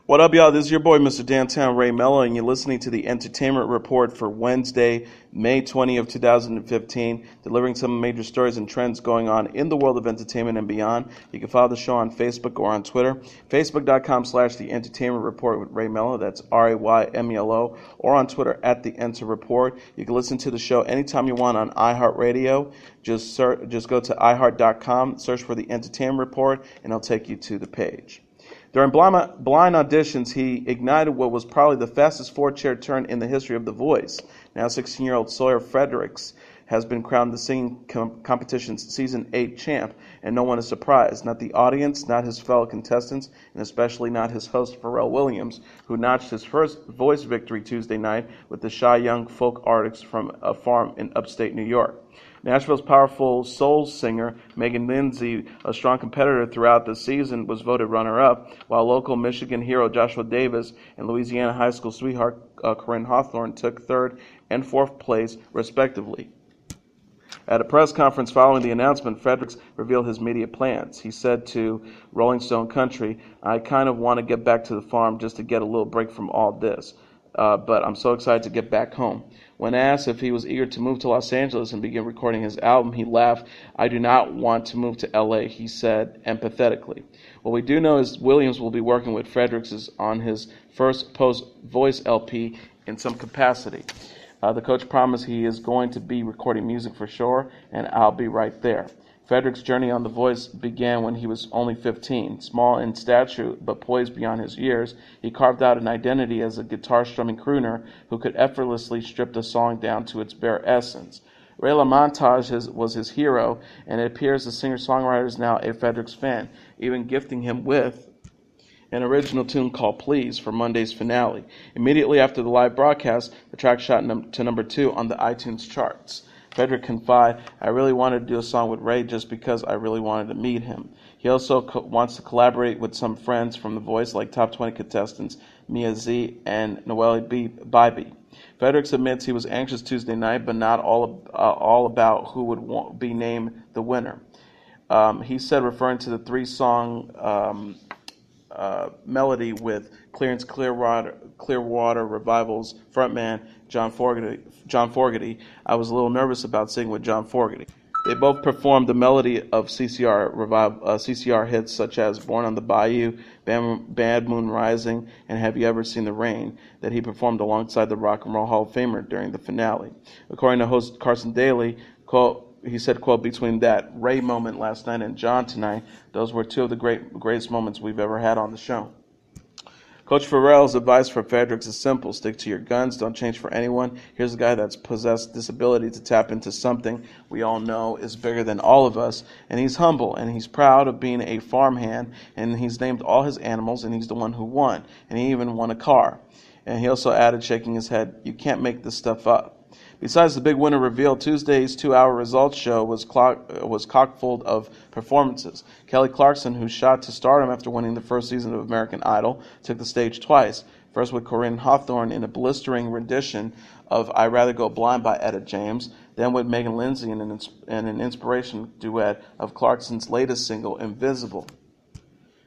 What up, y'all? This is your boy, Mr. Downtown Ray Melo, and you're listening to the Entertainment Report for Wednesday, May 20 of 2015, delivering some major stories and trends going on in the world of entertainment and beyond. You can follow the show on Facebook or on Twitter, facebook.com/The Entertainment Report with Ray Melo, that's RAYMELO, or on Twitter at The Enter Report. You can listen to the show anytime you want on iHeartRadio. Just go to iHeart.com, search for The Entertainment Report, and it'll take you to the page. During blind auditions, he ignited what was probably the fastest four-chair turn in the history of The Voice. Now 16-year-old Sawyer Fredericks has been crowned the singing competition's Season 8 champ, and no one is surprised. Not the audience, not his fellow contestants, and especially not his host, Pharrell Williams, who notched his first Voice victory Tuesday night with the shy young folk artist from a farm in upstate New York. Nashville's powerful soul singer, Megan Lindsay, a strong competitor throughout the season, was voted runner-up, while local Michigan hero Joshua Davis and Louisiana high school sweetheart Corinne Hawthorne took third and fourth place, respectively. At a press conference following the announcement, Fredericks revealed his media plans. He said to Rolling Stone Country, "I kind of want to get back to the farm just to get a little break from all this. But I'm so excited to get back home." When asked if he was eager to move to Los Angeles and begin recording his album, he laughed. "I do not want to move to LA, he said empathetically. What we do know is Williams will be working with Fredericks on his first post-Voice LP in some capacity. The coach promised he is going to be recording music for sure, and I'll be right there. Fredericks' journey on The Voice began when he was only 15. Small in stature but poised beyond his years, he carved out an identity as a guitar-strumming crooner who could effortlessly strip the song down to its bare essence. Ray LaMontage was his hero, and it appears the singer-songwriter is now a Fredericks fan, even gifting him with an original tune called Please for Monday's finale. Immediately after the live broadcast, the track shot to number 2 on the iTunes charts. Frederick confided, "I really wanted to do a song with Ray just because I really wanted to meet him. He also wants to collaborate with some friends from The Voice, like top 20 contestants Mia Z and Noelle Bybee." Fredericks admits he was anxious Tuesday night, but not all about who would be named the winner. He said, referring to the 3-song melody with Creedence Clearwater Revival's frontman John Fogerty, "I was a little nervous about singing with John Fogerty." They both performed the melody of CCR hits such as "Born on the Bayou," "Bad Moon Rising," and "Have You Ever Seen the Rain," that he performed alongside the Rock and Roll Hall of Famer during the finale. According to host Carson Daly, he said, quote, "Between that Ray moment last night and John tonight, those were two of the greatest moments we've ever had on the show." Coach Pharrell's advice for Fredericks is simple. Stick to your guns. Don't change for anyone. Here's a guy that's possessed this ability to tap into something we all know is bigger than all of us. And he's humble, and he's proud of being a farmhand, and he's named all his animals, and he's the one who won. And he even won a car. And he also added, shaking his head, "You can't make this stuff up." Besides the big winner reveal, Tuesday's 2-hour results show was chock-full of performances. Kelly Clarkson, who shot to stardom after winning the first season of American Idol, took the stage twice. First with Corinne Hawthorne in a blistering rendition of "I'd Rather Go Blind" by Etta James, then with Megan Lindsay in an inspiration duet of Clarkson's latest single, "Invisible."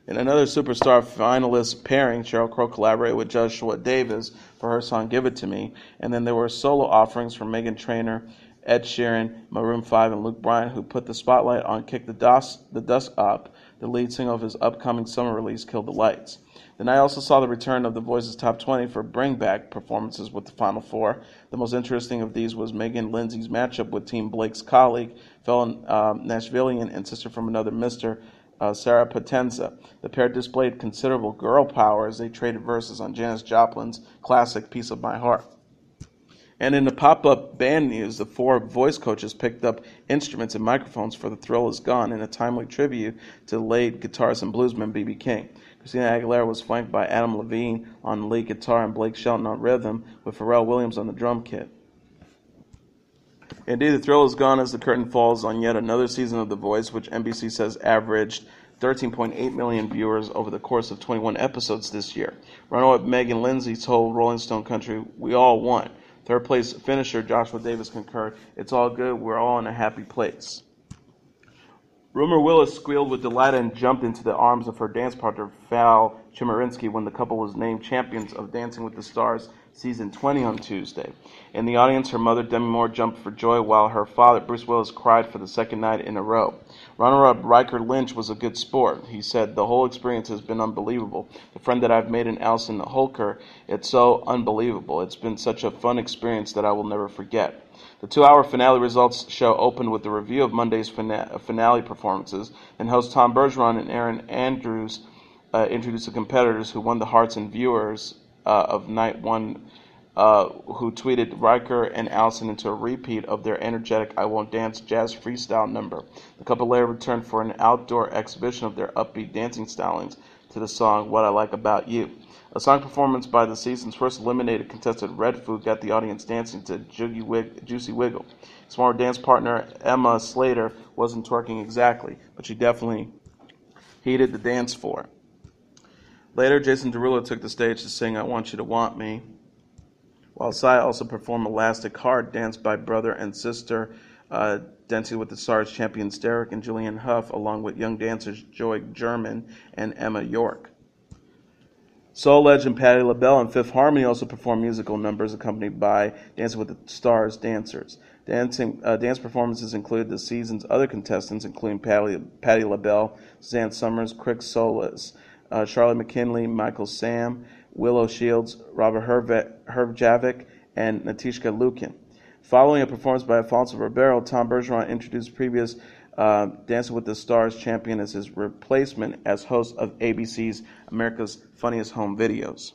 In another superstar finalist pairing, Sheryl Crow collaborated with Joshua Davis for her song "Give It To Me," and then there were solo offerings from Meghan Trainor, Ed Sheeran, Maroon 5, and Luke Bryan, who put the spotlight on "Kick the Dust Up," the lead single of his upcoming summer release, "Kill the Lights." The night also saw the return of The Voice's top 20 for bring-back performances with the Final Four. The most interesting of these was Megan Lindsay's matchup with Team Blake's colleague, fellow Nashvilleian and sister from another mister, Sarah Potenza. The pair displayed considerable girl power as they traded verses on Janis Joplin's classic "Piece of My Heart." And in the pop-up band news, the 4 voice coaches picked up instruments and microphones for "The Thrill Is Gone" in a timely tribute to late guitarist and bluesman B.B. King. Christina Aguilera was flanked by Adam Levine on lead guitar and Blake Shelton on rhythm, with Pharrell Williams on the drum kit. Indeed, the thrill is gone as the curtain falls on yet another season of The Voice, which NBC says averaged 13.8 million viewers over the course of 21 episodes this year. Runner-up Megan Lindsay told Rolling Stone Country, "We all won." Third-place finisher Joshua Davis concurred, "It's all good. We're all in a happy place." Rumer Willis squealed with delight and jumped into the arms of her dance partner, Fallon Chmerkovskiy, when the couple was named champions of Dancing with the Stars Season 20 on Tuesday. In the audience, her mother, Demi Moore, jumped for joy, while her father, Bruce Willis, cried for the second night in a row. Runner-up Riker Lynch was a good sport. He said, "The whole experience has been unbelievable. The friend that I've made in Alison Holker, it's so unbelievable. It's been such a fun experience that I will never forget." The 2-hour finale results show opened with a review of Monday's finale performances, and host Tom Bergeron and Aaron Andrews introduced the competitors who won the hearts and viewers of night one, who tweeted Riker and Alison into a repeat of their energetic I Won't Dance jazz freestyle number. The couple later returned for an outdoor exhibition of their upbeat dancing stylings to the song What I Like About You. A song performance by the season's first eliminated contestant Red Food got the audience dancing to Juicy Wiggle. His former dance partner Emma Slater wasn't twerking exactly, but she definitely heated the dance floor. Later, Jason Derulo took the stage to sing I Want You to Want Me, while Sia also performed Elastic Heart, danced by brother and sister Dancing with the Stars champions Derek and Julianne Hough, along with young dancers Joy German and Emma York. Soul legend Patti LaBelle and Fifth Harmony also performed musical numbers accompanied by Dancing with the Stars dancers. Dance performances included the season's other contestants, including Patti LaBelle, Suzanne Summers, Crick Solis, Charlotte McKinley, Michael Sam, Willow Shields, Robert Herjavec, and Natishka Lukin. Following a performance by Alfonso Ribeiro, Tom Bergeron introduced previous Dancing with the Stars champion as his replacement as host of ABC's America's Funniest Home Videos.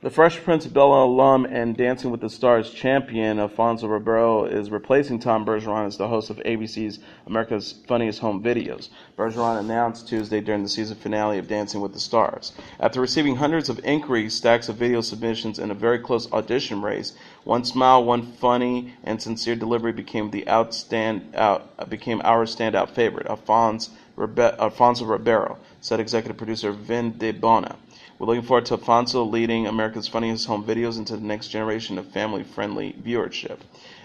The Fresh Prince of Bel-Air alum and Dancing with the Stars champion Alfonso Ribeiro is replacing Tom Bergeron as the host of ABC's America's Funniest Home Videos. Bergeron announced Tuesday during the season finale of Dancing with the Stars. After receiving hundreds of inquiries, stacks of video submissions, and a very close audition race, one smile, one funny and sincere delivery became our standout favorite, Alfonso Ribeiro, said executive producer Vin De Bona. We're looking forward to Alfonso leading America's Funniest Home Videos into the next generation of family-friendly viewership.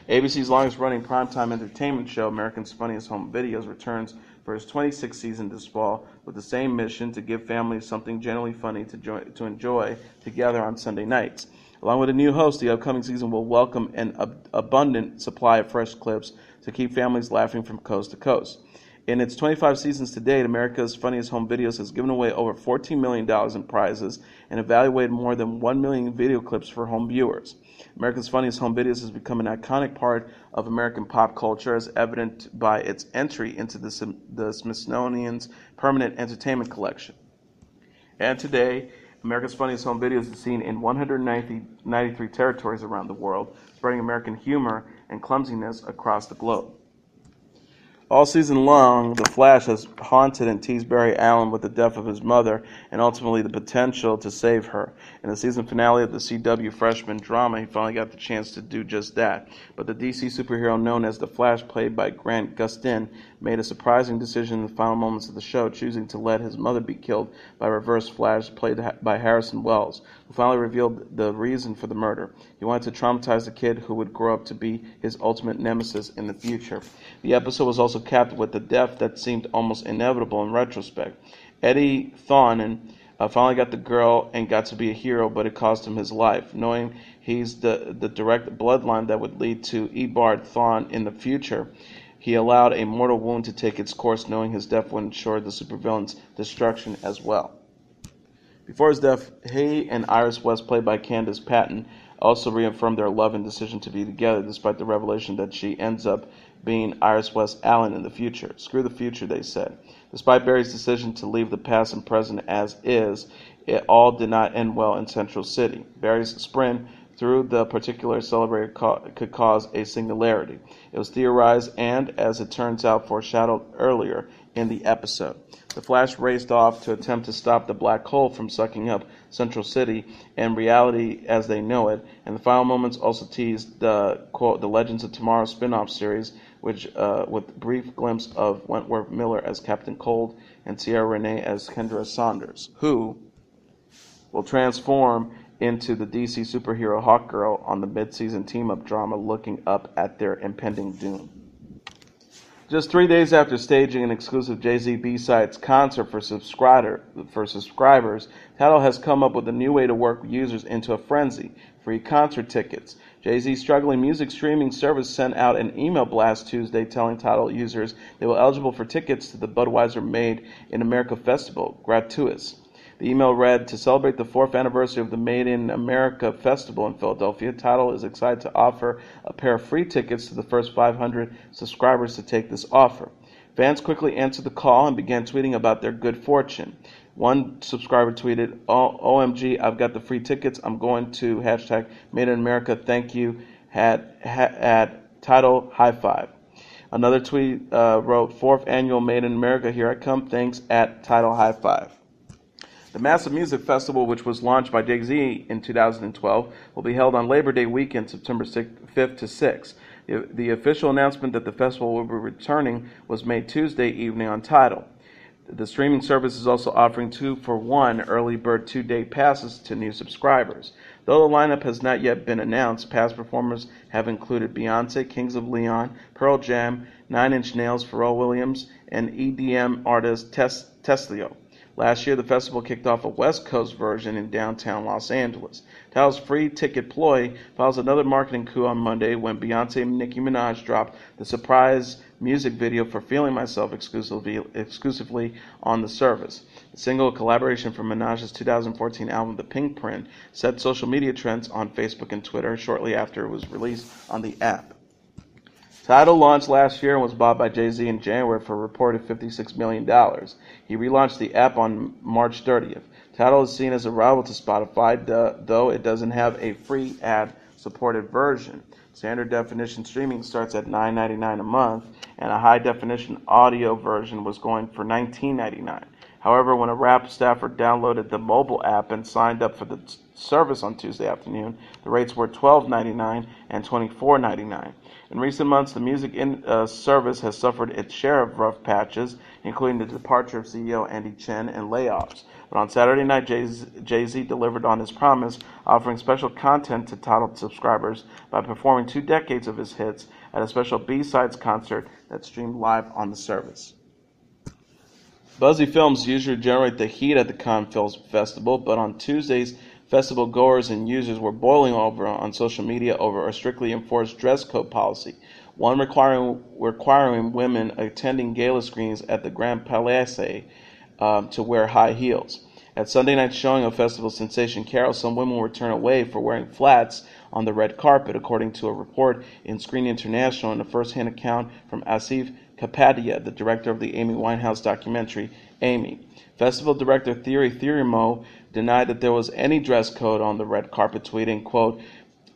ABC's longest-running primetime entertainment show, America's Funniest Home Videos, returns for its 26th season this fall with the same mission to give families something genuinely funny to enjoy together on Sunday nights. Along with a new host, the upcoming season will welcome an abundant supply of fresh clips to keep families laughing from coast to coast. In its 25 seasons to date, America's Funniest Home Videos has given away over $14 million in prizes and evaluated more than 1 million video clips for home viewers. America's Funniest Home Videos has become an iconic part of American pop culture, as evident by its entry into the Smithsonian's Permanent Entertainment Collection. And today, America's Funniest Home Videos is seen in 193 territories around the world, spreading American humor and clumsiness across the globe. All season long, The Flash has haunted and teased Barry Allen with the death of his mother and ultimately the potential to save her. In the season finale of the CW freshman drama, he finally got the chance to do just that. But the DC superhero known as The Flash, played by Grant Gustin, made a surprising decision in the final moments of the show, choosing to let his mother be killed by Reverse Flash, played by Harrison Wells, who finally revealed the reason for the murder. He wanted to traumatize the kid who would grow up to be his ultimate nemesis in the future. The episode was also capped with the death that seemed almost inevitable in retrospect. Eddie Thawne finally got the girl and got to be a hero, but it cost him his life. Knowing he's the direct bloodline that would lead to Eobard Thawne in the future, he allowed a mortal wound to take its course, knowing his death would ensure the supervillain's destruction as well. Before his death, he and Iris West, played by Candace Patton, also reaffirmed their love and decision to be together, despite the revelation that she ends up being Iris West Allen in the future. Screw the future, they said. Despite Barry's decision to leave the past and present as is, it all did not end well in Central City. Barry's sprint through the particular celebrator could cause a singularity. It was theorized and, as it turns out, foreshadowed earlier in the episode. The Flash raced off to attempt to stop the black hole from sucking up Central City and reality as they know it, and the final moments also teased the, quote, The Legends of Tomorrow spin-off series, which with brief glimpse of Wentworth Miller as Captain Cold and Sierra Renee as Kendra Saunders, who will transform into the DC superhero Hawkgirl on the mid-season team-up drama, looking up at their impending doom. Just 3 days after staging an exclusive Jay-Z B-Sides concert for subscribers, Tidal has come up with a new way to work users into a frenzy: free concert tickets. Jay-Z's struggling music streaming service sent out an email blast Tuesday telling Tidal users they were eligible for tickets to the Budweiser Made in America Festival, gratuitous. The email read, "To celebrate the 4th anniversary of the Made in America Festival in Philadelphia, Tidal is excited to offer a pair of free tickets to the first 500 subscribers to take this offer." Fans quickly answered the call and began tweeting about their good fortune. One subscriber tweeted, "OMG, I've got the free tickets. I'm going to hashtag Made in America. Thank you. At Tidal High Five." Another tweet wrote, "4th annual Made in America. Here I come. Thanks at Tidal High Five." The massive music festival, which was launched by Jay-Z in 2012, will be held on Labor Day weekend, September 5th to 6th. The official announcement that the festival will be returning was made Tuesday evening on Tidal. The streaming service is also offering 2-for-1 early bird 2-day passes to new subscribers. Though the lineup has not yet been announced, past performers have included Beyonce, Kings of Leon, Pearl Jam, 9 Inch Nails, Pharrell Williams, and EDM artist Teslio. Last year, the festival kicked off a West Coast version in downtown Los Angeles. Tidal's free ticket ploy follows another marketing coup on Monday when Beyonce and Nicki Minaj dropped the surprise music video for Feeling Myself exclusively on the service. The single, a collaboration from Minaj's 2014 album The Pink Print, set social media trends on Facebook and Twitter shortly after it was released on the app. Tidal launched last year and was bought by Jay-Z in January for a reported $56 million. He relaunched the app on March 30th. Tidal is seen as a rival to Spotify, though it doesn't have a free ad-supported version. Standard definition streaming starts at $9.99 a month, and a high-definition audio version was going for $19.99. However, when a rap staffer downloaded the mobile app and signed up for the service on Tuesday afternoon, the rates were $12.99 and $24.99. In recent months, the music service has suffered its share of rough patches, including the departure of CEO Andy Chen and layoffs. But on Saturday night, Jay-Z delivered on his promise, offering special content to Tidal subscribers by performing 2 decades of his hits at a special B-Sides concert that streamed live on the service. Buzzy films usually generate the heat at the Cannes Film Festival, but on Tuesdays, festival goers and users were boiling over on social media over a strictly enforced dress code policy, one requiring women attending gala screenings at the Grand Palais to wear high heels. At Sunday night's showing of festival sensation Carol, some women were turned away for wearing flats on the red carpet, according to a report in Screen International and a first-hand account from Asif Kapadia, the director of the Amy Winehouse documentary, Amy. Festival director Theorymo denied that there was any dress code on the red carpet, tweeting, quote,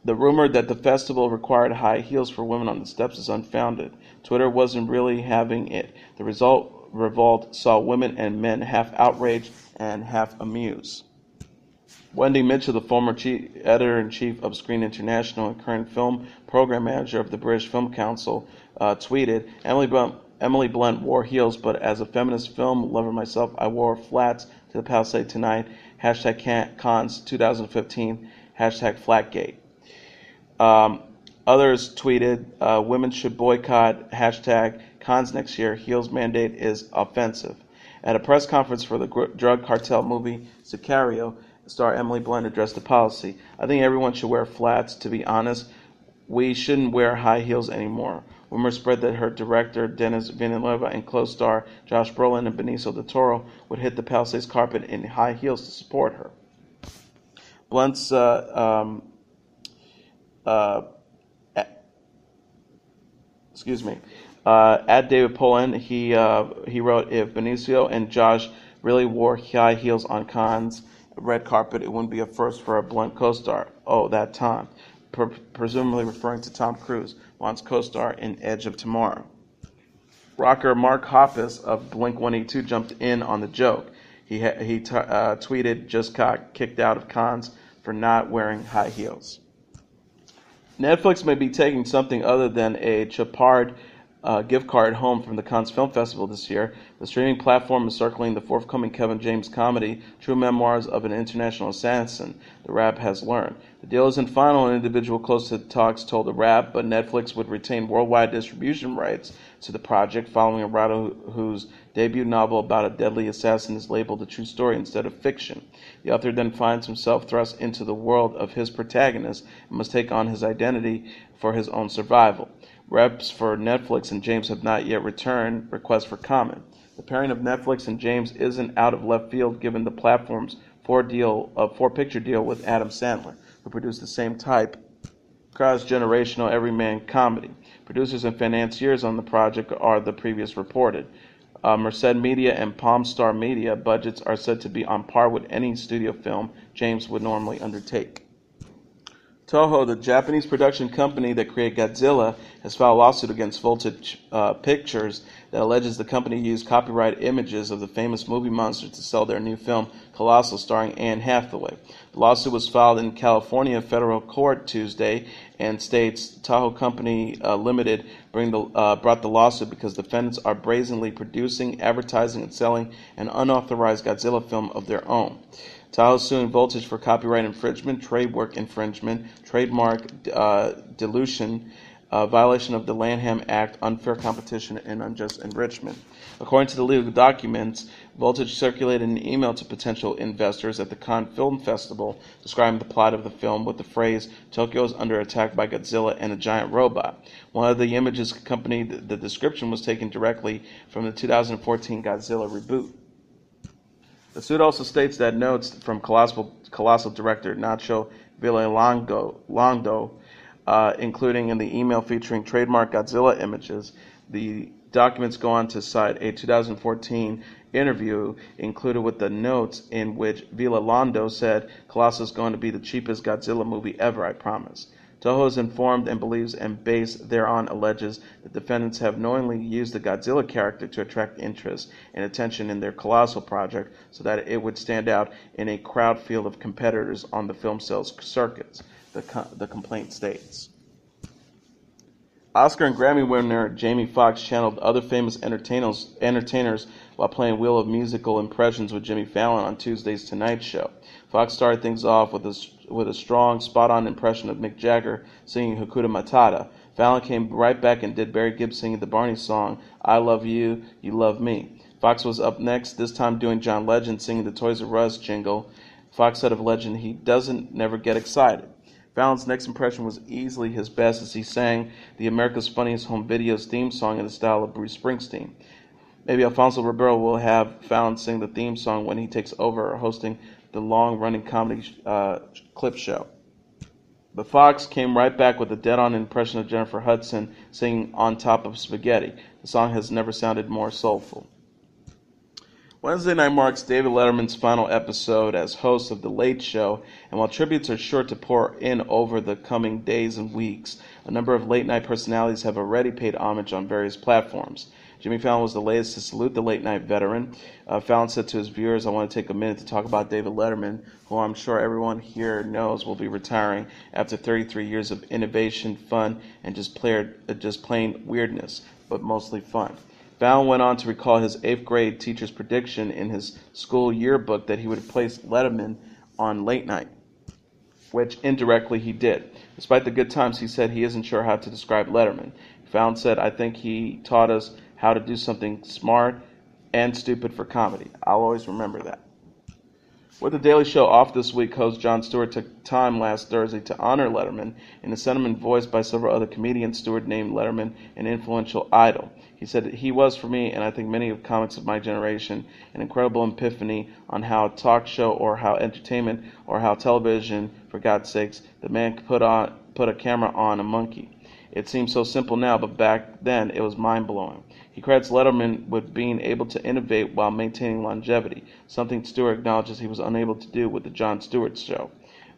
"The rumor that the festival required high heels for women on the steps is unfounded. Twitter wasn't really having it. The revolt saw women and men half outraged and half amused." Wendy Mitchell, the former editor-in-chief of Screen International and current film program manager of the British Film Council, tweeted, Emily Blunt wore heels, but as a feminist film lover myself, I wore flats to the Palisade tonight. #Cons 2015, #Flatgate. Others tweeted, women should boycott, #Cons next year, heels mandate is offensive. At a press conference for the drug cartel movie Sicario, star Emily Blunt addressed the policy. "I think everyone should wear flats. To be honest, we shouldn't wear high heels anymore." Rumors spread that her director, Denis Villeneuve, and co-star Josh Brolin and Benicio del Toro would hit the Palisades carpet in high heels to support her. Blunt's at David Poland, he wrote, "If Benicio and Josh really wore high heels on Cannes' red carpet, it wouldn't be a first for a Blunt co-star. Oh, that time." Presumably referring to Tom Cruise, Blunt's co-star in Edge of Tomorrow. Rocker Mark Hoppus of Blink-182 jumped in on the joke. He tweeted, "Just got kicked out of Cannes for not wearing high heels." Netflix may be taking something other than a chapard gift card home from the Cannes Film Festival this year. The streaming platform is circling the forthcoming Kevin James comedy, True Memoirs of an International Assassin, The Wrap has learned. The deal isn't final. An individual close to the talks told The Wrap, but Netflix would retain worldwide distribution rights to the project following a writer whose debut novel about a deadly assassin is labeled a true story instead of fiction. The author then finds himself thrust into the world of his protagonist and must take on his identity for his own survival. Reps for Netflix and James have not yet returned requests for comment. The pairing of Netflix and James isn't out of left field given the platform's four-picture deal with Adam Sandler, who produced the same type cross-generational everyman comedy. Producers and financiers on the project are the previous reported. Merced Media and Palm Star Media budgets are said to be on par with any studio film James would normally undertake. Toho, the Japanese production company that created Godzilla, has filed a lawsuit against Voltage Pictures that alleges the company used copyright images of the famous movie monster to sell their new film Colossal starring Anne Hathaway. The lawsuit was filed in California federal court Tuesday and states Toho Company Limited brought the lawsuit because defendants are brazenly producing, advertising, and selling an unauthorized Godzilla film of their own. Tahoe suing Voltage for copyright infringement, trademark infringement, trademark dilution, violation of the Lanham Act, unfair competition, and unjust enrichment. According to the legal documents, Voltage circulated an email to potential investors at the Cannes Film Festival describing the plot of the film with the phrase, "Tokyo is under attack by Godzilla and a giant robot." One of the images accompanying the description was taken directly from the 2014 Godzilla reboot. The suit also states that notes from Colossal director Nacho Villalondo, including in the email featuring trademark Godzilla images. The documents go on to cite a 2014 interview included with the notes in which Villalondo said, "Colossal is going to be the cheapest Godzilla movie ever, I promise." Toho is informed and believes and based thereon alleges that defendants have knowingly used the Godzilla character to attract interest and attention in their Colossal project so that it would stand out in a crowd field of competitors on the film sales circuits, the complaint states. Oscar and Grammy winner Jamie Foxx channeled other famous entertainers while playing Wheel of Musical Impressions with Jimmy Fallon on Tuesday's Tonight Show. Foxx started things off with a strong, spot-on impression of Mick Jagger singing Hakuna Matata. Fallon came right back and did Barry Gibb singing the Barney song, "I Love You, You Love Me." Foxx was up next, this time doing John Legend singing the Toys R Us jingle. Foxx said of Legend, he doesn't never get excited. Fallon's next impression was easily his best as he sang the America's Funniest Home Videos theme song in the style of Bruce Springsteen. Maybe Alfonso Ribeiro will have Fallon sing the theme song when he takes over hosting the long-running comedy clip show. But Foxx came right back with a dead-on impression of Jennifer Hudson singing On Top of Spaghetti. The song has never sounded more soulful. Wednesday night marks David Letterman's final episode as host of The Late Show, and while tributes are sure to pour in over the coming days and weeks, a number of late-night personalities have already paid homage on various platforms. Jimmy Fallon was the latest to salute the late-night veteran. Fallon said to his viewers, "I want to take a minute to talk about David Letterman, who I'm sure everyone here knows will be retiring after 33 years of innovation, fun, and just plain weirdness, but mostly fun." Fallon went on to recall his 8th grade teacher's prediction in his school yearbook that he would place Letterman on late night, which indirectly he did. Despite the good times, he said he isn't sure how to describe Letterman. Fallon said, "I think he taught us how to do something smart and stupid for comedy. I'll always remember that." With The Daily Show off this week, host Jon Stewart took time last Thursday to honor Letterman in a sentiment voiced by several other comedians. Stewart named Letterman an influential idol. He said that he was, for me, and I think many of comics of my generation, an incredible epiphany on how a talk show or how entertainment or how television, for God's sakes, the man could put a camera on a monkey. It seems so simple now, but back then it was mind-blowing. He credits Letterman with being able to innovate while maintaining longevity, something Stewart acknowledges he was unable to do with the Jon Stewart Show.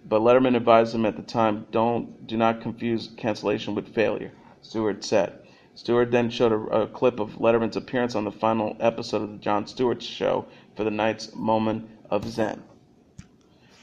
But Letterman advised him at the time, do not confuse cancellation with failure, Stewart said. Stewart then showed a clip of Letterman's appearance on the final episode of the Jon Stewart Show for the night's moment of zen.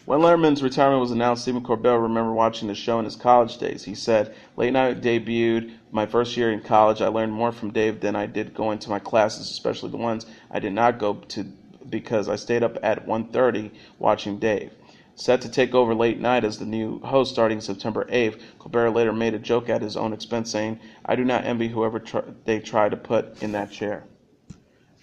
When Letterman's retirement was announced, Stephen Colbert remembered watching the show in his college days. He said, "Late night debuted my first year in college. I learned more from Dave than I did going to my classes, especially the ones I did not go to because I stayed up at 1:30 watching Dave." Set to take over late night as the new host starting September 8th, Colbert later made a joke at his own expense, saying, "I do not envy whoever they try to put in that chair."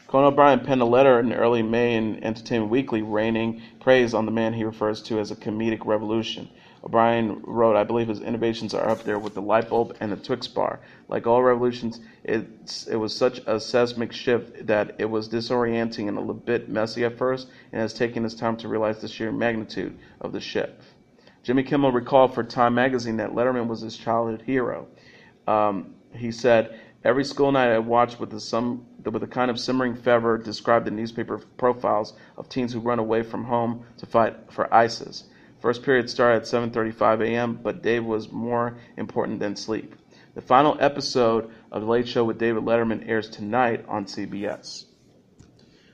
Conan O'Brien penned a letter in early May in Entertainment Weekly raining praise on the man he refers to as a comedic revolution. O'Brien wrote, "I believe his innovations are up there with the light bulb and the Twix bar. Like all revolutions, it was such a seismic shift that it was disorienting and a little bit messy at first, and it has taken his time to realize the sheer magnitude of the shift." Jimmy Kimmel recalled for Time magazine that Letterman was his childhood hero. He said, "Every school night I watched with a kind of simmering fervor described the newspaper profiles of teens who run away from home to fight for ISIS. First period started at 7:35 a.m., but Dave was more important than sleep." The final episode of The Late Show with David Letterman airs tonight on CBS.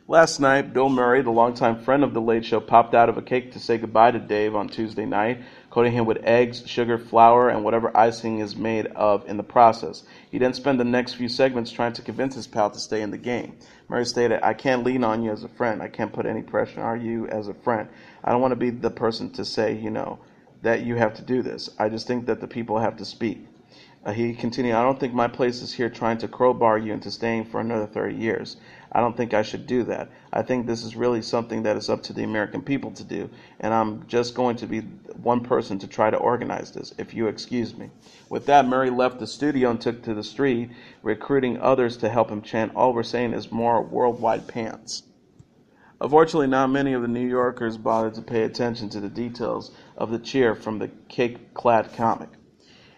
Last night, Bill Murray, the longtime friend of The Late Show, popped out of a cake to say goodbye to Dave on Tuesday night, coating him with eggs, sugar, flour, and whatever icing is made of in the process. He then spent the next few segments trying to convince his pal to stay in the game. Murray stated, "I can't lean on you as a friend. I can't put any pressure on you as a friend. I don't want to be the person to say, that you have to do this. I just think that the people have to speak." He continued, "I don't think my place is here trying to crowbar you into staying for another 30 years. I don't think I should do that. I think this is really something that is up to the American people to do, and I'm just going to be one person to try to organize this, if you excuse me." With that, Murray left the studio and took to the street, recruiting others to help him chant, "All we're saying is more worldwide pants." Unfortunately, not many of the New Yorkers bothered to pay attention to the details of the cheer from the cake-clad comic.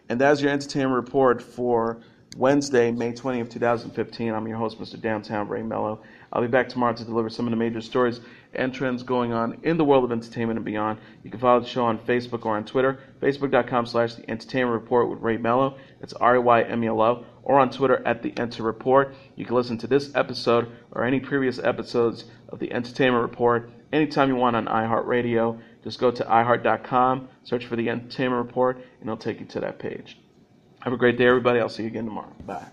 And that's your entertainment report for Wednesday, May 20th, 2015. I'm your host, Mr. Downtown Ray Melo. I'll be back tomorrow to deliver some of the major stories and trends going on in the world of entertainment and beyond. You can follow the show on Facebook or on Twitter, facebook.com/The Entertainment Report with Ray Melo. It's RAYMELO. Or on Twitter at The Enter Report. You can listen to this episode or any previous episodes of The Entertainment Report anytime you want on iHeartRadio. Just go to iHeart.com, search for The Entertainment Report, and it'll take you to that page. Have a great day, everybody. I'll see you again tomorrow. Bye.